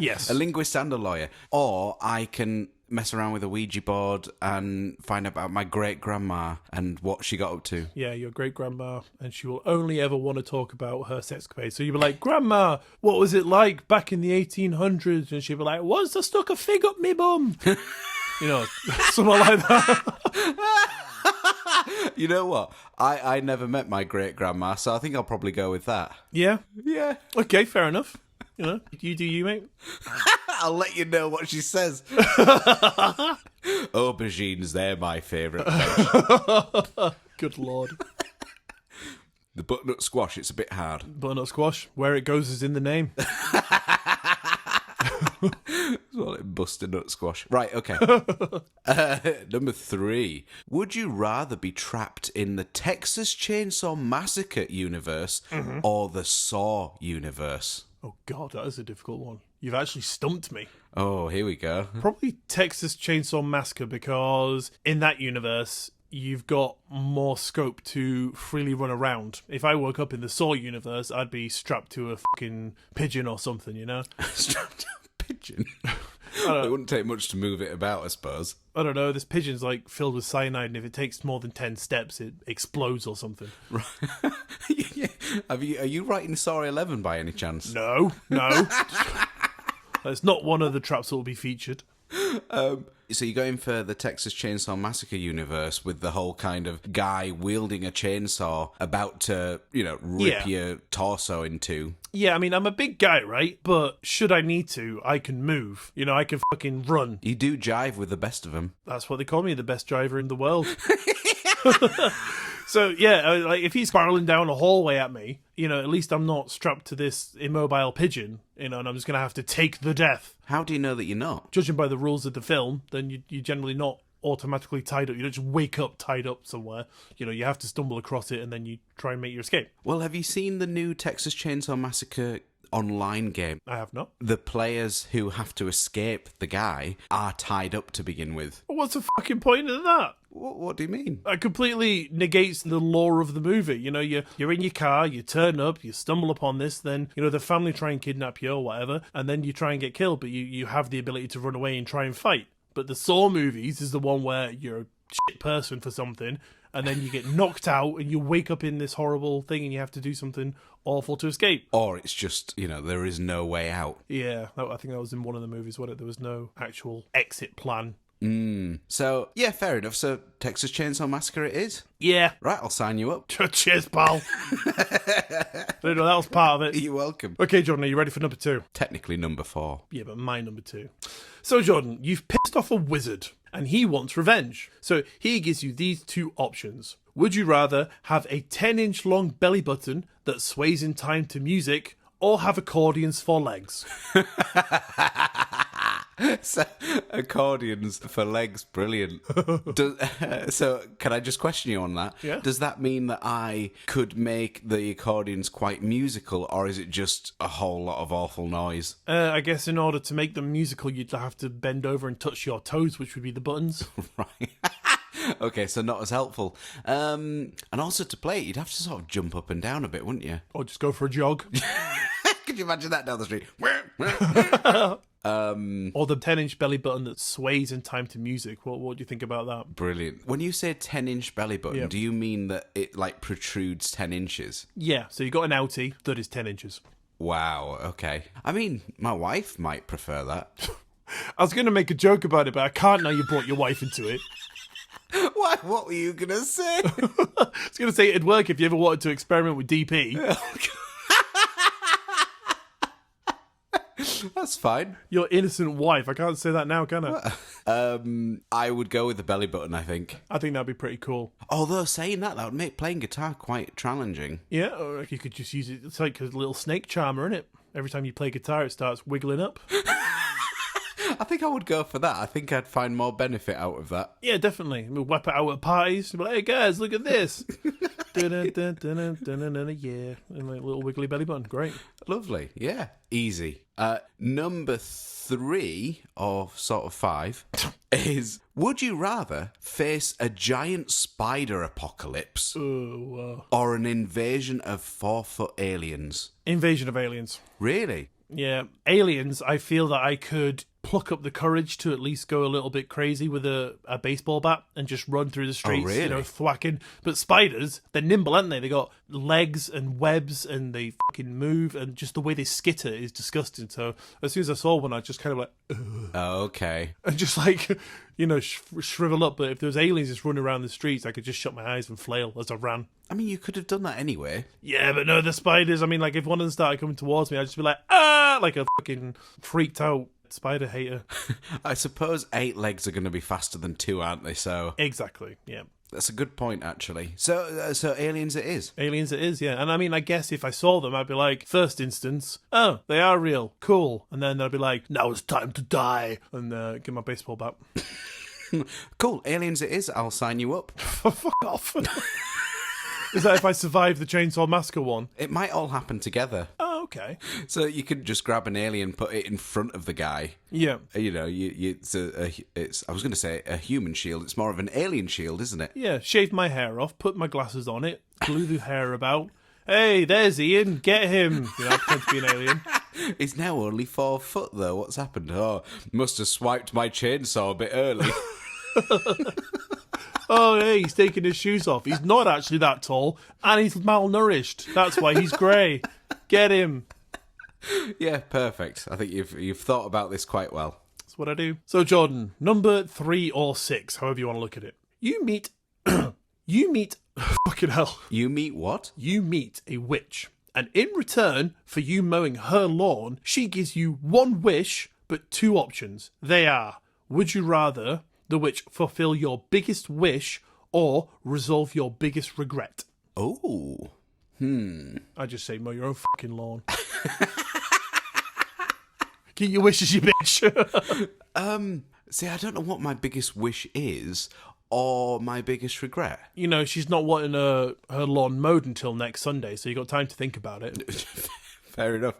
[SPEAKER 1] Yes.
[SPEAKER 2] A linguist and a lawyer. Or I can mess around with a Ouija board and find out about my great-grandma and what she got up to.
[SPEAKER 1] Yeah, your great-grandma, and she will only ever want to talk about her sexcapade. So you'll be like, Grandma, what was it like back in the 1800s? And she'll be like, once I stuck a fig up me bum. You know, something like that.
[SPEAKER 2] You know what? I never met my great-grandma, so I think I'll probably go with that.
[SPEAKER 1] Yeah?
[SPEAKER 2] Yeah.
[SPEAKER 1] Okay, fair enough. You know, you do you, mate.
[SPEAKER 2] I'll let you know what she says. Aubergines, they're my favourite.
[SPEAKER 1] Good Lord.
[SPEAKER 2] The butternut squash, it's a bit hard.
[SPEAKER 1] Butternut squash, where it goes is in the name.
[SPEAKER 2] Well, it busted nut squash. Right, okay. Number 3. Would you rather be trapped in the Texas Chainsaw Massacre universe or the Saw universe?
[SPEAKER 1] Oh, God, that is a difficult one. You've actually stumped me.
[SPEAKER 2] Oh, here we go.
[SPEAKER 1] Probably Texas Chainsaw Massacre, because in that universe, you've got more scope to freely run around. If I woke up in the Saw universe, I'd be strapped to a fucking pigeon or something, you know?
[SPEAKER 2] Strapped to a pigeon? It wouldn't take much to move it about, I suppose.
[SPEAKER 1] I don't know, this pigeon's like filled with cyanide, and if it takes more than 10 steps, it explodes or something.
[SPEAKER 2] Right. Yeah. Are you writing Saw 11 by any chance?
[SPEAKER 1] No. That's not one of the traps that will be featured.
[SPEAKER 2] So you're going for the Texas Chainsaw Massacre universe with the whole kind of guy wielding a chainsaw about to, rip your torso in two.
[SPEAKER 1] Yeah, I mean, I'm a big guy, right? But should I need to, I can move. You know, I can fucking run.
[SPEAKER 2] You do jive with the best of them.
[SPEAKER 1] That's what they call me, the best driver in the world. So, yeah, like if he's barreling down a hallway at me, at least I'm not strapped to this immobile pigeon, and I'm just going to have to take the death.
[SPEAKER 2] How do you know that you're not?
[SPEAKER 1] Judging by the rules of the film, then you're generally not automatically tied up. You don't just wake up tied up somewhere. You have to stumble across it, and then you try and make your escape.
[SPEAKER 2] Well, have you seen the new Texas Chainsaw Massacre online game?
[SPEAKER 1] I have not.
[SPEAKER 2] The players who have to escape the guy are tied up to begin with.
[SPEAKER 1] What's the fucking point of that?
[SPEAKER 2] What do you mean?
[SPEAKER 1] It completely negates the lore of the movie. You're in your car, you turn up, you stumble upon this, then, the family try and kidnap you or whatever, and then you try and get killed, but you have the ability to run away and try and fight. But the Saw movies is the one where you're a shit person for something, and then you get knocked out and you wake up in this horrible thing and you have to do something awful to escape.
[SPEAKER 2] Or it's just, there is no way out.
[SPEAKER 1] Yeah, I think that was in one of the movies, wasn't it? There was no actual exit plan.
[SPEAKER 2] So, yeah, fair enough. So, Texas Chainsaw Massacre it is?
[SPEAKER 1] Yeah.
[SPEAKER 2] Right, I'll sign you up.
[SPEAKER 1] Cheers, pal. I didn't know that was part of it.
[SPEAKER 2] You're welcome.
[SPEAKER 1] Okay, Jordan, are you ready for number 2?
[SPEAKER 2] Technically number 4.
[SPEAKER 1] Yeah, but my number 2. So, Jordan, you've pissed off a wizard, and he wants revenge. So, he gives you these 2 options. Would you rather have a 10-inch long belly button that sways in time to music, or have accordions for legs?
[SPEAKER 2] So, accordions for legs, brilliant. So, can I just question you on that?
[SPEAKER 1] Yeah.
[SPEAKER 2] Does that mean that I could make the accordions quite musical, or is it just a whole lot of awful noise?
[SPEAKER 1] I guess in order to make them musical, you'd have to bend over and touch your toes, which would be the buttons.
[SPEAKER 2] Right. Okay, so not as helpful. And also to play it, you'd have to sort of jump up and down a bit, wouldn't you?
[SPEAKER 1] Or just go for a jog.
[SPEAKER 2] Could you imagine that down the street?
[SPEAKER 1] Or the 10-inch belly button that sways in time to music. What do you think about that?
[SPEAKER 2] Brilliant. When you say 10-inch belly button, do you mean that it protrudes 10 inches?
[SPEAKER 1] Yeah, so you got an outie that is 10 inches.
[SPEAKER 2] Wow, okay. I mean, my wife might prefer that.
[SPEAKER 1] I was going to make a joke about it, but I can't now you brought your wife into it.
[SPEAKER 2] What? What were you going to say?
[SPEAKER 1] I was going to say it'd work if you ever wanted to experiment with DP.
[SPEAKER 2] That's fine.
[SPEAKER 1] Your innocent wife. I can't say that now, can I?
[SPEAKER 2] I would go with the belly button, I think.
[SPEAKER 1] I think that'd be pretty cool.
[SPEAKER 2] Although saying that would make playing guitar quite challenging.
[SPEAKER 1] Yeah, or you could just use it. It's like a little snake charmer, isn't it? Every time you play guitar, it starts wiggling up.
[SPEAKER 2] I think I would go for that. I think I'd find more benefit out of that.
[SPEAKER 1] Yeah, definitely. We'll whip it out at parties. We'll be like, hey guys, look at this. Yeah, and like little wiggly belly button. Great.
[SPEAKER 2] Lovely. Yeah. Easy. Number 3, or sort of 5, is would you rather face a giant spider apocalypse or an invasion of 4-foot aliens?
[SPEAKER 1] Invasion of aliens.
[SPEAKER 2] Really?
[SPEAKER 1] Yeah. Aliens, I feel that I could pluck up the courage to at least go a little bit crazy with a baseball bat and just run through the streets,
[SPEAKER 2] really?
[SPEAKER 1] You know, thwacking. But spiders, they're nimble, aren't they? They got legs and webs and they fucking move, and just the way they skitter is disgusting. So as soon as I saw one, I just kind of like, ugh.
[SPEAKER 2] Oh, okay.
[SPEAKER 1] And just like, you know, shrivel up. But if there was aliens just running around the streets, I could just shut my eyes and flail as I ran.
[SPEAKER 2] I mean, you could have done that anyway.
[SPEAKER 1] Yeah, but no, the spiders, I mean, like, if one of them started coming towards me, I'd just be like, ah, like a fucking freaked out spider hater.
[SPEAKER 2] I suppose 8 legs are going to be faster than 2, aren't they? So
[SPEAKER 1] Exactly, yeah.
[SPEAKER 2] that's a good point, actually. So aliens it is.
[SPEAKER 1] Aliens it is, yeah. And I mean, I guess if I saw them, I'd be like, first instance, oh, they are real, cool. And then I'd be like, now it's time to die, and get my baseball bat.
[SPEAKER 2] Cool, aliens it is. I'll sign you up.
[SPEAKER 1] Fuck off. Is that if I survive the Chainsaw Massacre one?
[SPEAKER 2] It might all happen together.
[SPEAKER 1] Oh, okay.
[SPEAKER 2] So you could just grab an alien, put it in front of the guy.
[SPEAKER 1] Yeah.
[SPEAKER 2] You know, it's I was going to say a human shield. It's more of an alien shield, isn't it?
[SPEAKER 1] Yeah, shave my hair off, put my glasses on it, glue the hair about. Hey, there's Ian, get him. You know, I pretend to be an alien.
[SPEAKER 2] He's now only 4 foot, though. What's happened? Oh, must have swiped my chainsaw a bit early.
[SPEAKER 1] Oh, hey, he's taking his shoes off. He's not actually that tall, and he's malnourished. That's why he's grey. Get him.
[SPEAKER 2] Yeah, perfect. I think you've thought about this quite well.
[SPEAKER 1] That's what I do. So, Jordan, number 3 or 6, however you want to look at it. You meet... fucking hell.
[SPEAKER 2] You meet what?
[SPEAKER 1] You meet a witch, and in return for you mowing her lawn, she gives you 1 wish, but 2 options. They are, would you rather the witch fulfill your biggest wish or resolve your biggest regret?
[SPEAKER 2] Oh.
[SPEAKER 1] I just say mow your own fucking lawn. Get your wishes, you bitch.
[SPEAKER 2] See, I don't know what my biggest wish is or my biggest regret.
[SPEAKER 1] You know, she's not wanting her lawn mowed until next Sunday, so you got time to think about it.
[SPEAKER 2] Fair enough.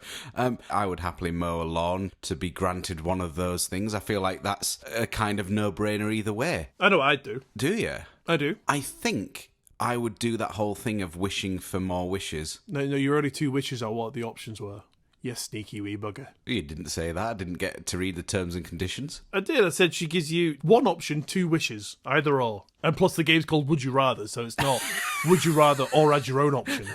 [SPEAKER 2] I would happily mow a lawn to be granted one of those things. I feel like that's a kind of no-brainer either way.
[SPEAKER 1] I know what I'd do.
[SPEAKER 2] Do you?
[SPEAKER 1] I do.
[SPEAKER 2] I think I would do that whole thing of wishing for more wishes.
[SPEAKER 1] No, your only 2 wishes are what the options were. You sneaky wee bugger.
[SPEAKER 2] You didn't say that. I didn't get to read the terms and conditions.
[SPEAKER 1] I did. I said she gives you 1 option, 2 wishes, either or. And plus the game's called Would You Rather, so it's not Would You Rather or add your own option.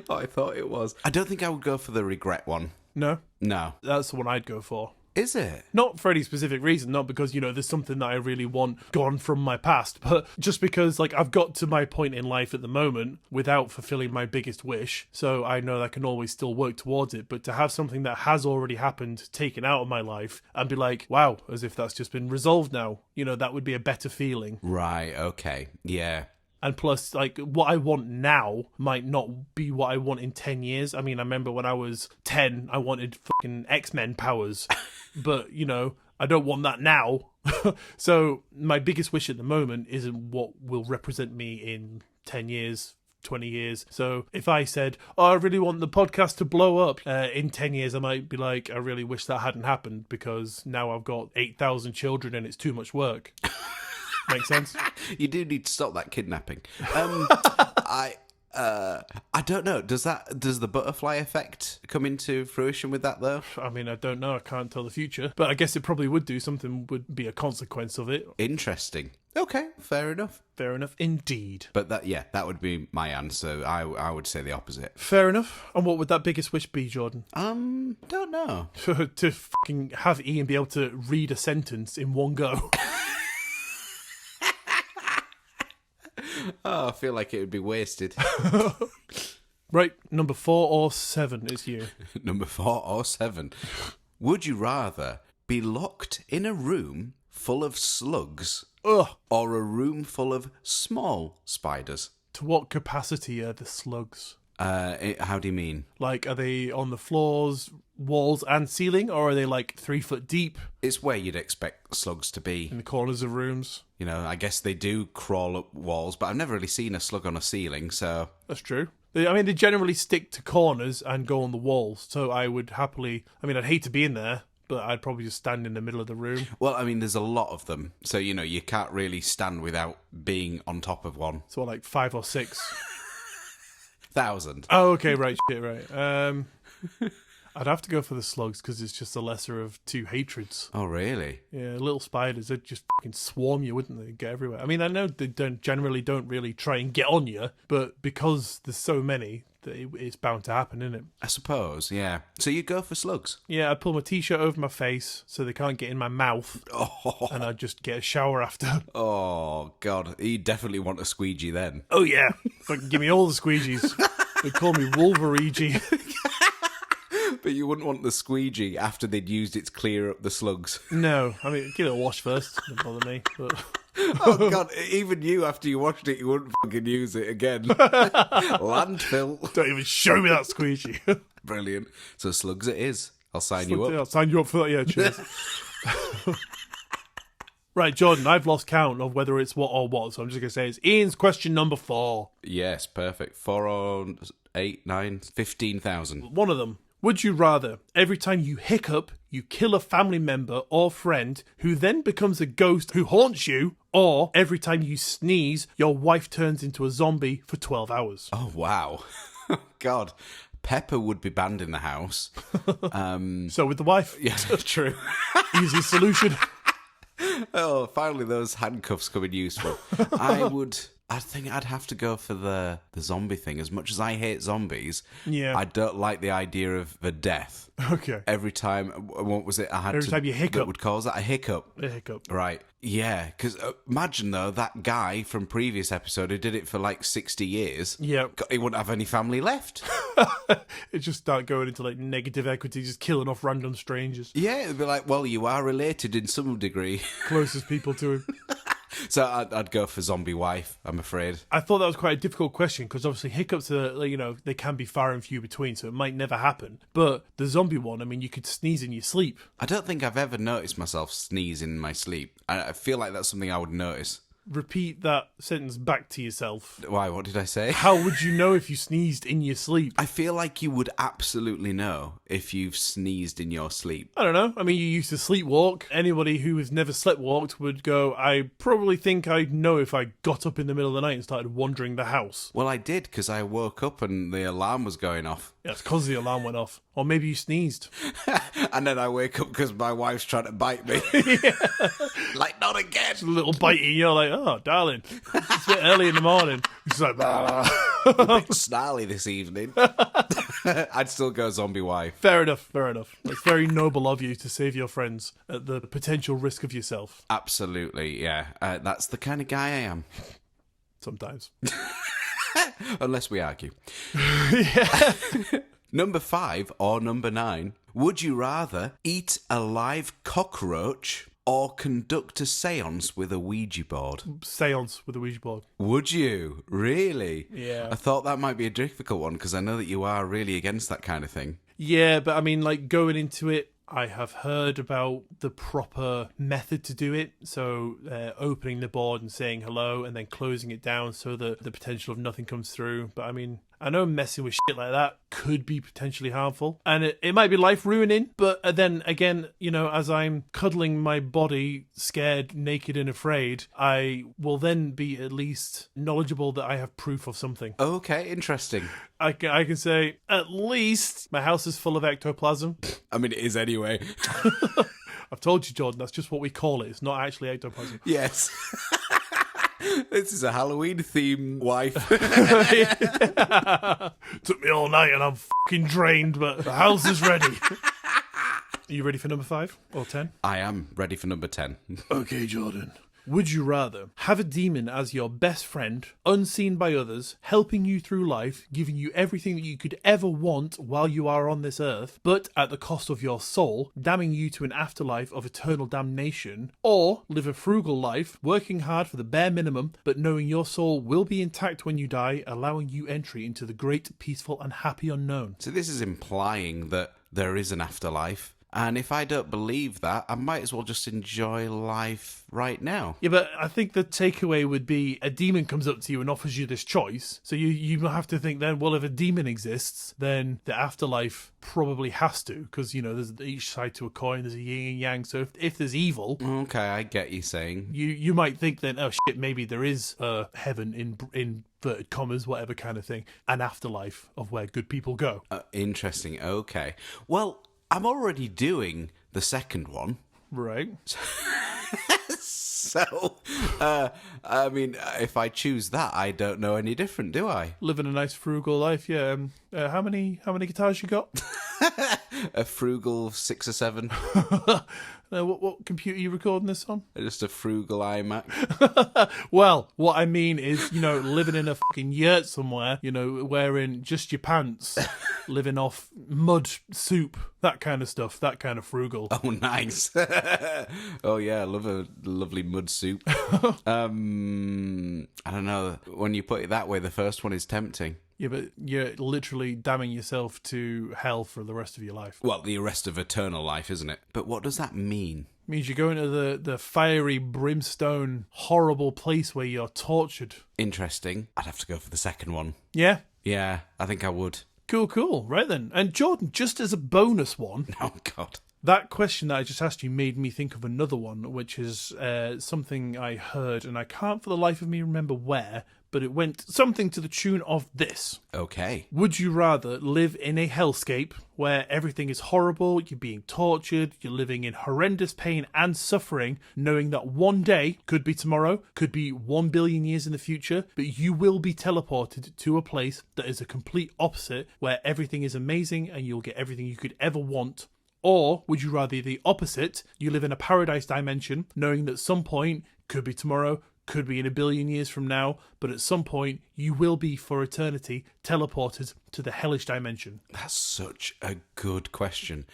[SPEAKER 2] Oh, I thought it was. I don't think I would go for the regret one.
[SPEAKER 1] No?
[SPEAKER 2] No.
[SPEAKER 1] That's the one I'd go for.
[SPEAKER 2] Is it?
[SPEAKER 1] Not for any specific reason, not because, you know, there's something that I really want gone from my past, but just because, like, I've got to my point in life at the moment without fulfilling my biggest wish, so I know that I can always still work towards it, but to have something that has already happened taken out of my life and be like, wow, as if that's just been resolved now, you know, that would be a better feeling.
[SPEAKER 2] Right, okay. Yeah.
[SPEAKER 1] And plus, like, what I want now might not be what I want in 10 years. I mean, I remember when I was 10, I wanted fucking X-Men powers. But, you know, I don't want that now. So my biggest wish at the moment isn't what will represent me in 10 years, 20 years. So if I said, oh, I really want the podcast to blow up, in 10 years, I might be like, I really wish that hadn't happened because now I've got 8,000 children and it's too much work. Makes sense?
[SPEAKER 2] You do need to stop that kidnapping. I don't know. Does the butterfly effect come into fruition with that though?
[SPEAKER 1] I mean, I don't know. I can't tell the future, but I guess it probably would do. Something would be a consequence of it.
[SPEAKER 2] Interesting. Okay, fair enough.
[SPEAKER 1] Fair enough, indeed.
[SPEAKER 2] But that would be my answer. I would say the opposite.
[SPEAKER 1] Fair enough. And what would that biggest wish be, Jordan?
[SPEAKER 2] Don't know.
[SPEAKER 1] To fucking have Ian be able to read a sentence in one go.
[SPEAKER 2] Oh, I feel like it would be wasted.
[SPEAKER 1] Right, number 4 or 7 is you.
[SPEAKER 2] Number 4 or 7. Would you rather be locked in a room full of slugs
[SPEAKER 1] Ugh.
[SPEAKER 2] or a room full of small spiders?
[SPEAKER 1] To what capacity are the slugs?
[SPEAKER 2] How do you mean?
[SPEAKER 1] Like, are they on the floors, walls, and ceiling, or are they like 3 foot deep
[SPEAKER 2] It's where you'd expect slugs to be.
[SPEAKER 1] in the corners of rooms?
[SPEAKER 2] You know, I guess they do crawl up walls, but I've never really seen a slug on a ceiling, so...
[SPEAKER 1] That's true. They generally stick to corners and go on the walls, so I would happily... I'd hate to be in there, but I'd probably just stand in the middle of the room.
[SPEAKER 2] Well, I mean, there's a lot of them, so, you know, you can't really stand without being on top of one.
[SPEAKER 1] So, like, 5 or 6.
[SPEAKER 2] 1,000.
[SPEAKER 1] Oh, okay, right, I'd have to go for the slugs, because it's just the lesser of 2 hatreds.
[SPEAKER 2] Oh, really?
[SPEAKER 1] Yeah, little spiders, they'd just fucking swarm you, wouldn't they? Get everywhere. I mean, I know they don't really try and get on you, but because there's so many, it's bound to happen, isn't it?
[SPEAKER 2] I suppose, yeah. So you go for slugs?
[SPEAKER 1] Yeah, I'd pull my t-shirt over my face so they can't get in my mouth, and I'd just get a shower after.
[SPEAKER 2] Oh, God. You definitely want a squeegee then.
[SPEAKER 1] Oh, yeah. Fucking give me all the squeegees. They call me Wolverine.
[SPEAKER 2] But you wouldn't want the squeegee after they'd used it to clear up the slugs.
[SPEAKER 1] No, I mean, give it a wash first. Don't bother me. But...
[SPEAKER 2] Oh, God. Even you, after you washed it, you wouldn't fucking use it again. Landfill.
[SPEAKER 1] Don't even show me that squeegee.
[SPEAKER 2] Brilliant. So slugs it is. I'll sign you up.
[SPEAKER 1] I'll sign you up for that. Yeah, cheers. Right, Jordan, I've lost count of whether it's what or what, so I'm just going to say it's Ian's question number 4.
[SPEAKER 2] Yes, perfect. 4 or 8, 9, 15,000.
[SPEAKER 1] One of them. Would you rather, every time you hiccup, you kill a family member or friend who then becomes a ghost who haunts you, or every time you sneeze, your wife turns into a zombie for 12 hours?
[SPEAKER 2] Oh, wow. God. Pepper would be banned in the house.
[SPEAKER 1] So with the wife?
[SPEAKER 2] Yeah, true.
[SPEAKER 1] Easy solution.
[SPEAKER 2] Oh, finally those handcuffs come in useful. I think I'd have to go for the zombie thing. As much as I hate zombies,
[SPEAKER 1] Yeah.
[SPEAKER 2] I don't like the idea of the death.
[SPEAKER 1] Okay.
[SPEAKER 2] Every time, what was it? I had
[SPEAKER 1] Every time you hiccup.
[SPEAKER 2] That would cause that a hiccup.
[SPEAKER 1] A hiccup.
[SPEAKER 2] Right. Yeah, because imagine, though, that guy from previous episode who did it for like 60 years.
[SPEAKER 1] Yeah.
[SPEAKER 2] He wouldn't have any family left.
[SPEAKER 1] It just start going into like negative equity, just killing off random strangers.
[SPEAKER 2] Yeah, it'd be like, well, you are related in some degree.
[SPEAKER 1] Closest people to him.
[SPEAKER 2] So I'd go for zombie wife, I'm afraid.
[SPEAKER 1] I thought that was quite a difficult question because obviously hiccups are, they can be far and few between, so it might never happen. But the zombie one, I mean, you could sneeze in your sleep.
[SPEAKER 2] I don't think I've ever noticed myself sneeze in my sleep. I feel like that's something I would notice.
[SPEAKER 1] Repeat that sentence back to yourself.
[SPEAKER 2] Why? What did I say?
[SPEAKER 1] How would you know if you sneezed in your sleep?
[SPEAKER 2] I feel like you would absolutely know if you've sneezed in your sleep.
[SPEAKER 1] I don't know. I mean, you used to sleepwalk. Anybody who has never sleptwalked would go, I probably think I'd know if I got up in the middle of the night and started wandering the house.
[SPEAKER 2] Well, I did, because I woke up and the alarm was going off.
[SPEAKER 1] Yeah, it's because the alarm went off. Or maybe you sneezed.
[SPEAKER 2] And then I wake up because my wife's trying to bite me. Like, not again.
[SPEAKER 1] Just a little bitey, you're like, oh, darling, it's a bit early in the morning. She's like, blah.
[SPEAKER 2] A bit snarly this evening. I'd still go zombie wife.
[SPEAKER 1] Fair enough. It's very noble of you to save your friends at the potential risk of yourself.
[SPEAKER 2] Absolutely, yeah. That's the kind of guy I am.
[SPEAKER 1] Sometimes.
[SPEAKER 2] Unless we argue.
[SPEAKER 1] Yeah.
[SPEAKER 2] Number 5 or number 9. Would you rather eat a live cockroach or conduct a seance with a Ouija board?
[SPEAKER 1] Seance with a Ouija board.
[SPEAKER 2] Would you? Really?
[SPEAKER 1] Yeah.
[SPEAKER 2] I thought that might be a difficult one because I know that you are really against that kind of thing.
[SPEAKER 1] Yeah, but I mean, like, going into it, I have heard about the proper method to do it. So opening the board and saying hello and then closing it down so that the potential of nothing comes through. But I mean, I know messing with shit like that could be potentially harmful. And it might be life ruining. But then again, as I'm cuddling my body, scared, naked and afraid, I will then be at least knowledgeable that I have proof of something.
[SPEAKER 2] Okay, interesting.
[SPEAKER 1] I can say, at least my house is full of ectoplasm.
[SPEAKER 2] I mean, it is anyway.
[SPEAKER 1] I've told you, Jordan, that's just what we call it. It's not actually ectoplasm.
[SPEAKER 2] Yes. This is a Halloween theme wife.
[SPEAKER 1] Took me all night and I'm fucking drained, but the house is ready. Are you ready for number 5 or 10?
[SPEAKER 2] I am ready for number 10.
[SPEAKER 1] Okay, Jordan. Would you rather have a demon as your best friend, unseen by others, helping you through life, giving you everything that you could ever want while you are on this earth, but at the cost of your soul, damning you to an afterlife of eternal damnation, or live a frugal life, working hard for the bare minimum, but knowing your soul will be intact when you die, allowing you entry into the great, peaceful and happy unknown?
[SPEAKER 2] So this is implying that there is an afterlife. And if I don't believe that, I might as well just enjoy life right now.
[SPEAKER 1] Yeah, but I think the takeaway would be a demon comes up to you and offers you this choice. So you have to think then, well, if a demon exists, then the afterlife probably has to, because, you know, there's each side to a coin, there's a yin and yang. So if there's evil...
[SPEAKER 2] Okay, I get you saying.
[SPEAKER 1] You might think then, oh shit, maybe there is a heaven in inverted commas, whatever kind of thing, an afterlife of where good people go.
[SPEAKER 2] Interesting, okay. Well... I'm already doing the second one.
[SPEAKER 1] Right.
[SPEAKER 2] So, I mean, if I choose that, I don't know any different, do I?
[SPEAKER 1] Living a nice frugal life, yeah. How many guitars you got?
[SPEAKER 2] A frugal 6 or 7.
[SPEAKER 1] What computer are you recording this on?
[SPEAKER 2] Just a frugal iMac.
[SPEAKER 1] Well, what I mean is, you know, living in a fucking yurt somewhere, you know, wearing just your pants, living off mud soup, that kind of stuff, that kind of frugal.
[SPEAKER 2] Oh, nice. Oh, yeah, I love a lovely mud soup. I don't know. When you put it that way, the first one is tempting.
[SPEAKER 1] Yeah, but you're literally damning yourself to hell for the rest of your life.
[SPEAKER 2] Well, the rest of eternal life, isn't it? But what does that mean?
[SPEAKER 1] It means you're going to the fiery, brimstone, horrible place where you're tortured.
[SPEAKER 2] Interesting. I'd have to go for the second one.
[SPEAKER 1] Yeah?
[SPEAKER 2] Yeah, I think I would.
[SPEAKER 1] Cool. Right then. And Jordan, just as a bonus one...
[SPEAKER 2] Oh, God.
[SPEAKER 1] That question that I just asked you made me think of another one, which is something I heard, and I can't for the life of me remember where, but it went something to the tune of this.
[SPEAKER 2] Okay.
[SPEAKER 1] Would you rather live in a hellscape where everything is horrible, you're being tortured, you're living in horrendous pain and suffering, knowing that one day, could be tomorrow, could be 1 billion years in the future, but you will be teleported to a place that is a complete opposite, where everything is amazing and you'll get everything you could ever want? Or would you rather the opposite, you live in a paradise dimension, knowing that some point, could be tomorrow, could be in 1 billion years from now, but at some point you will be for eternity teleported to the hellish dimension?
[SPEAKER 2] That's such a good question.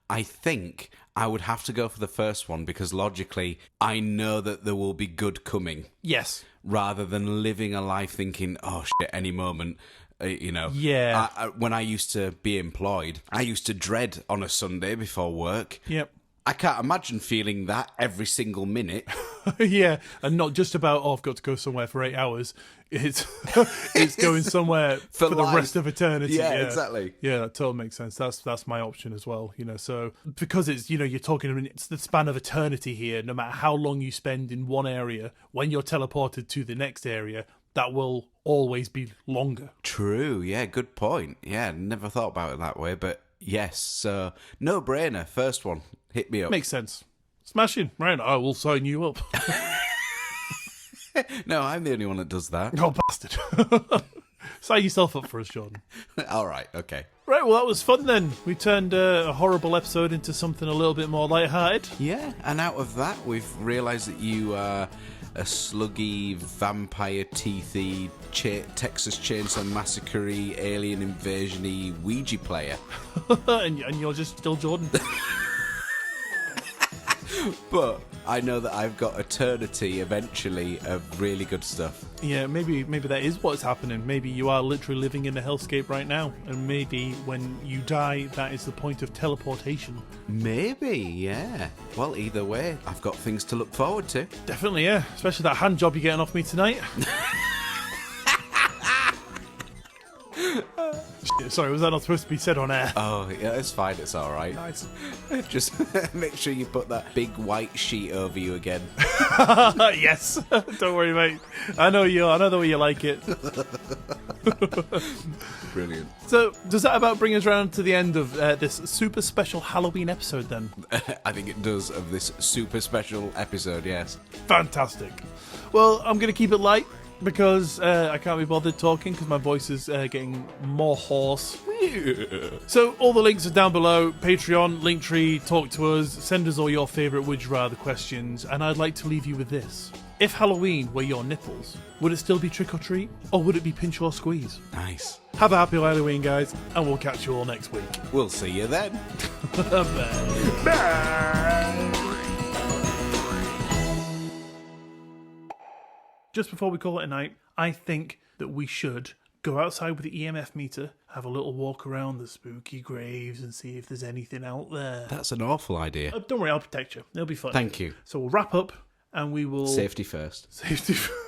[SPEAKER 2] I think I would have to go for the first one because logically I know that there will be good coming.
[SPEAKER 1] Yes.
[SPEAKER 2] Rather than living a life thinking, oh shit, any moment. You know,
[SPEAKER 1] yeah.
[SPEAKER 2] When I used to be employed, I used to dread on a Sunday before work.
[SPEAKER 1] Yep.
[SPEAKER 2] I can't imagine feeling that every single minute.
[SPEAKER 1] Yeah, and not just about, oh, I've got to go somewhere for 8 hours. It's it's going somewhere for the rest of eternity.
[SPEAKER 2] Yeah, exactly.
[SPEAKER 1] Yeah, that totally makes sense. That's my option as well. You know, so because it's, you know, you're talking, it's the span of eternity here. No matter how long you spend in one area, when you're teleported to the next area, that will always be longer.
[SPEAKER 2] True, yeah, good point. Yeah, never thought about it that way, but yes, so no brainer. First one, hit me up.
[SPEAKER 1] Makes sense. Smashing. Right, I will sign you up.
[SPEAKER 2] No, I'm the only one that does that.
[SPEAKER 1] Oh, bastard. Sign yourself up for us, Jordan.
[SPEAKER 2] All right, okay.
[SPEAKER 1] Right, well, that was fun then. We turned a horrible episode into something a little bit more lighthearted.
[SPEAKER 2] Yeah, and out of that, we've realised that you are a sluggy, vampire teethy, Texas Chainsaw Massacre-y, alien invasion-y Ouija player.
[SPEAKER 1] and you're just still Jordan.
[SPEAKER 2] But I know that I've got eternity eventually of really good stuff.
[SPEAKER 1] Yeah, maybe that is what's happening. Maybe you are literally living in a hellscape right now, and maybe when you die, that is the point of teleportation.
[SPEAKER 2] Maybe, yeah. Well, either way, I've got things to look forward to.
[SPEAKER 1] Definitely, yeah. Especially that hand job you're getting off me tonight. Sorry, was that not supposed to be said on air?
[SPEAKER 2] Oh, yeah, it's fine. It's all right.
[SPEAKER 1] Nice.
[SPEAKER 2] Just make sure you put that big white sheet over you again.
[SPEAKER 1] Yes. Don't worry, mate. I know the way you like it.
[SPEAKER 2] Brilliant.
[SPEAKER 1] So, does that about bring us around to the end of this super special Halloween episode then?
[SPEAKER 2] I think it does, of this super special episode, yes.
[SPEAKER 1] Fantastic. Well, I'm going to keep it light. because I can't be bothered talking because my voice is getting more hoarse. So all the links are down below. Patreon, Linktree, talk to us, send us all your favourite Would You Rather questions, and I'd like to leave you with this. If Halloween were your nipples, would it still be trick or treat, or would it be pinch or squeeze?
[SPEAKER 2] Nice.
[SPEAKER 1] Have a happy Halloween, guys, and we'll catch you all next week.
[SPEAKER 2] We'll see you then.
[SPEAKER 1] Bye. Just before we call it a night, I think that we should go outside with the EMF meter, have a little walk around the spooky graves and see if there's anything out there.
[SPEAKER 2] That's an awful idea.
[SPEAKER 1] Don't worry, I'll protect you. It'll be fun.
[SPEAKER 2] Thank you.
[SPEAKER 1] So we'll wrap up and we will...
[SPEAKER 2] Safety first.
[SPEAKER 1] Safety first.